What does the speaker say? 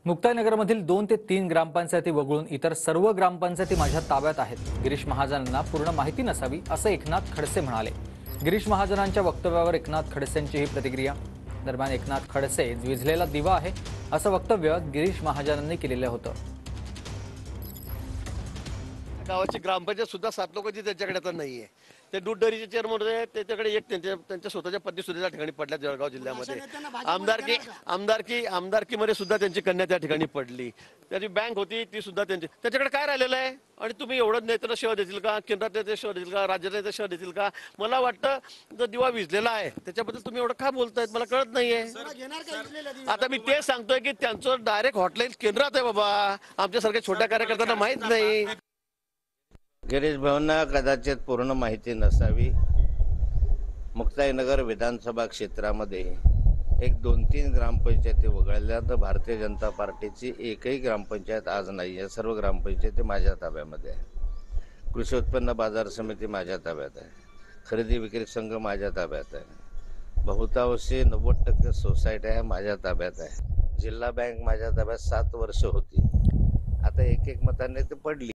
मुक्ताईनगरमधील 2 ते 3 ग्रामपंचायती वगळून इतर सर्व ग्रामपंचायती माझ्या ताब्यात आहेत. गिरीश महाजनांना पूर्ण माहिती नसावी असं एकनाथ खडसे म्हणाले. गिरीश महाजनांच्या वक्तव्यावर एकनाथ खडसेंची ही प्रतिक्रिया. दरम्यान एकनाथ खडसे विझलेला दिवा आहे असं वक्तव्य गिरीश महाजनांनी केलेलं होतं. गावाची ग्रामपंचायत सुद्धा 7 लोकांची त्यांच्याकडे आता नाहीये. ते दूध डेअरीचे चेअरमन होते, त्याच्याकडे एक त्यांच्या स्वतःच्या पत्नी सुद्धा त्या ठिकाणी पडल्या. जळगाव जिल्ह्यामध्ये आमदारकीमध्ये सुद्धा त्यांची कन्या त्या ठिकाणी पडली. त्याची बँक होती ती सुद्धा त्याच्याकडे काय राहिलेलं आहे. आणि तुम्ही एवढं नेत्याला सेवा देतील का, केंद्रात नेते सेवा देतील का, राज्यात नेते सेवा देतील का? मला वाटतं जो दिवा विझलेला आहे त्याच्याबद्दल तुम्ही एवढं का बोलतायत मला कळत नाहीये. आता मी ते सांगतोय की त्यांचं डायरेक्ट हॉटलाईन केंद्रात आहे बाबा. आमच्यासारख्या छोट्या कार्यकर्त्यांना माहित नाही. गिरीश भाऊंना कदाचित पूर्ण माहिती नसावी. मुक्ताईनगर विधानसभा क्षेत्रामध्ये एक 2-3 ग्रामपंचायती वगळल्या तर भारतीय जनता पार्टीची एकही ग्रामपंचायत आज नाही आहे. सर्व ग्रामपंचायती माझ्या ताब्यामध्ये आहे. कृषी उत्पन्न बाजार समिती माझ्या ताब्यात आहे. खरेदी विक्री संघ माझ्या ताब्यात आहे. बहुतांशी 90% सोसायट्या माझ्या ताब्यात आहे. जिल्हा बँक माझ्या ताब्यात 7 वर्ष होती. आता एक मताने ते पडली.